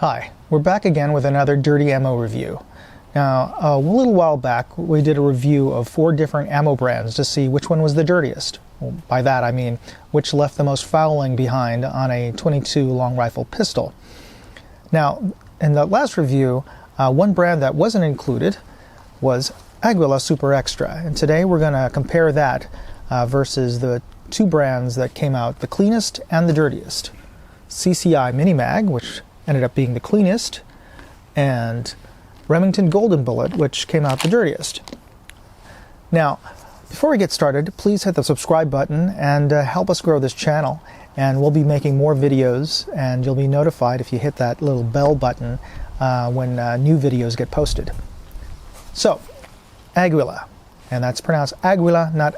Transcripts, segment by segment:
Hi, we're back again with another dirty ammo review. Now, a little while back we did a review of 4 different ammo brands to see which one was the dirtiest. Well, by that I mean which left the most fouling behind on a .22 long rifle pistol. Now, in the last review, one brand that wasn't included was Aguila Super Extra, and today we're going to compare that versus the 2 brands that came out the cleanest and the dirtiest. CCI Mini Mag, which ended up being the cleanest, and Remington Golden Bullet, which came out the dirtiest. Now, before we get started, please hit the subscribe button and help us grow this channel. And we'll be making more videos, and you'll be notified if you hit that little bell button when new videos get posted. So, Aguila, and that's pronounced Aguila, not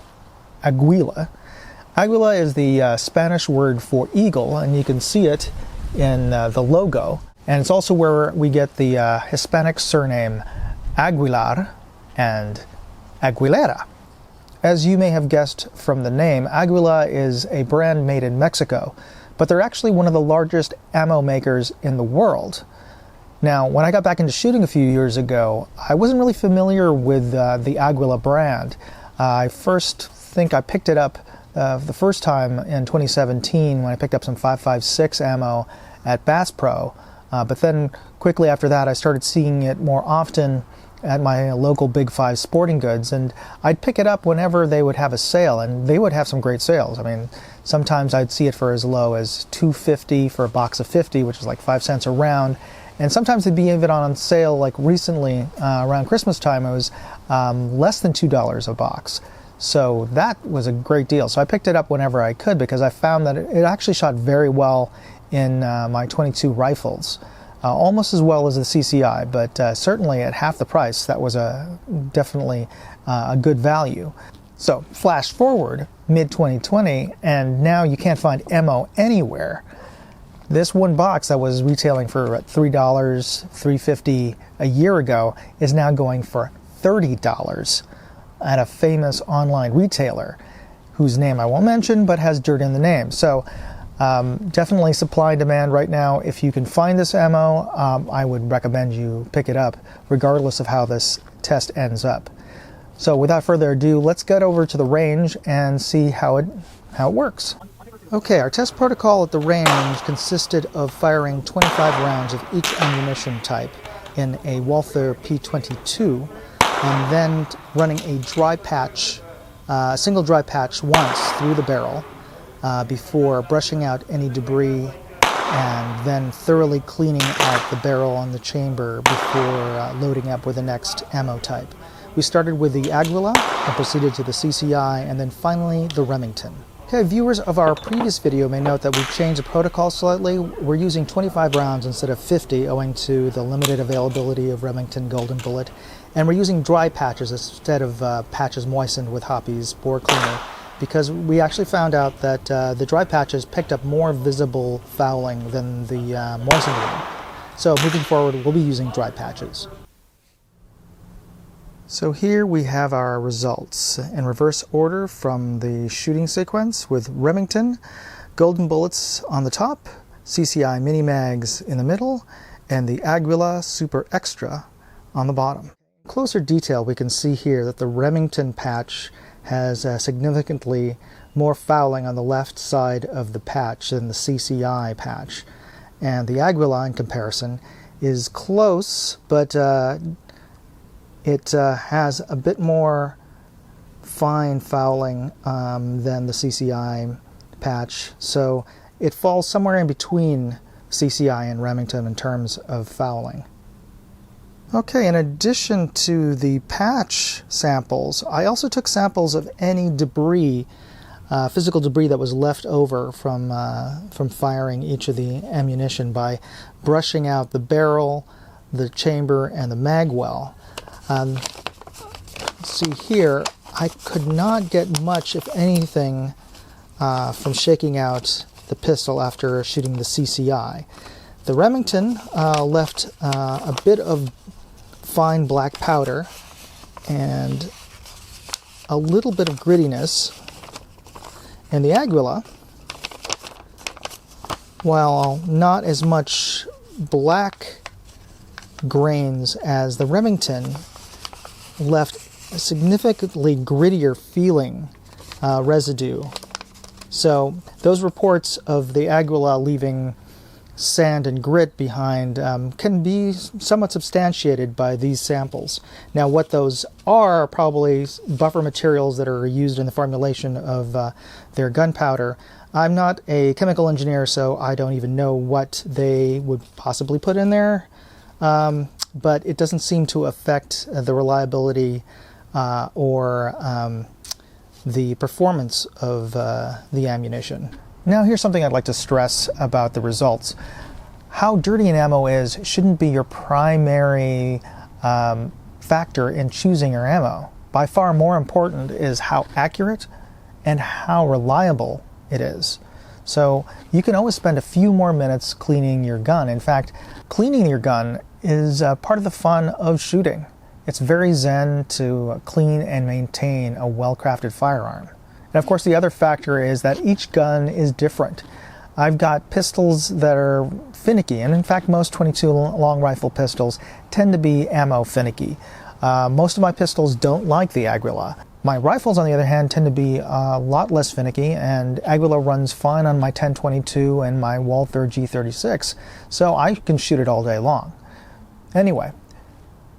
Aguila. Aguila is the Spanish word for eagle, and you can see it in the logo, and it's also where we get the Hispanic surname Aguilar and Aguilera. As you may have guessed from the name, Aguila is a brand made in Mexico, but they're actually one of the largest ammo makers in the world. Now, when I got back into shooting a few years ago, I wasn't really familiar with the Aguila brand. I first think I picked it up the first time in 2017 when I picked up some 5.56 ammo at Bass Pro, but then quickly after that I started seeing it more often at my local Big 5 sporting goods, and I'd pick it up whenever they would have a sale, and they would have some great sales. I mean, sometimes I'd see it for as low as $2.50 for a box of 50, which is like 5 cents a round, and sometimes it'd be even on sale, like recently around Christmas time it was less than $2 a box. So that was a great deal. So I picked it up whenever I could because I found that it actually shot very well in my .22 rifles. Almost as well as the CCI, but certainly at half the price, that was definitely a good value. So flash forward mid-2020, and now you can't find ammo anywhere. This one box that was retailing for $3, $3.50 a year ago is now going for $30 at a famous online retailer whose name I won't mention but has dirt in the name. So definitely supply and demand right now. If you can find this ammo, I would recommend you pick it up regardless of how this test ends up. So without further ado, let's get over to the range and see how it works. Okay, our test protocol at the range consisted of firing 25 rounds of each ammunition type in a Walther P22, and then running a dry patch, single dry patch once through the barrel before brushing out any debris and then thoroughly cleaning out the barrel and the chamber before loading up with the next ammo type. We started with the Aguila and proceeded to the CCI and then finally the Remington. Okay, viewers of our previous video may note that we've changed the protocol slightly. We're using 25 rounds instead of 50 owing to the limited availability of Remington Golden Bullet. And we're using dry patches instead of patches moistened with Hoppy's bore cleaner, because we actually found out that the dry patches picked up more visible fouling than the moistened one. So moving forward, we'll be using dry patches. So here we have our results in reverse order from the shooting sequence, with Remington Golden Bullets on the top, CCI Mini Mags in the middle, and the Aguila Super Extra on the bottom. In closer detail, we can see here that the Remington patch has significantly more fouling on the left side of the patch than the CCI patch. And the Aguila, in comparison, is close, but it has a bit more fine fouling than the CCI patch. So it falls somewhere in between CCI and Remington in terms of fouling. Okay, in addition to the patch samples, I also took samples of any debris, physical debris that was left over from firing each of the ammunition by brushing out the barrel, the chamber, and the mag well. See here, I could not get much, if anything, from shaking out the pistol after shooting the CCI. The Remington left a bit of fine black powder and a little bit of grittiness, and the Aguila, while not as much black grains, as the Remington left a significantly grittier feeling residue. So those reports of the Aguila leaving sand and grit behind can be somewhat substantiated by these samples. Now, what those are probably buffer materials that are used in the formulation of their gunpowder. I'm not a chemical engineer, so I don't even know what they would possibly put in there, but it doesn't seem to affect the reliability or the performance of the ammunition. Now, here's something I'd like to stress about the results. How dirty an ammo is shouldn't be your primary factor in choosing your ammo. By far more important is how accurate and how reliable it is. So you can always spend a few more minutes cleaning your gun. In fact, cleaning your gun is part of the fun of shooting. It's very zen to clean and maintain a well-crafted firearm. And of course, the other factor is that each gun is different. I've got pistols that are finicky, and in fact, most .22 long rifle pistols tend to be ammo finicky. Most of my pistols don't like the Aguila. My rifles, on the other hand, tend to be a lot less finicky, and Aguila runs fine on my 10-22 and my Walther G36, so I can shoot it all day long. Anyway,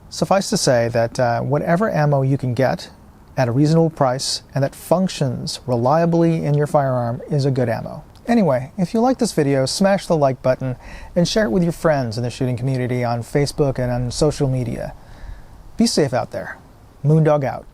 suffice to say that whatever ammo you can get at a reasonable price and that functions reliably in your firearm is a good ammo. Anyway, if you like this video, smash the like button and share it with your friends in the shooting community on Facebook and on social media. Be safe out there. Moondog out.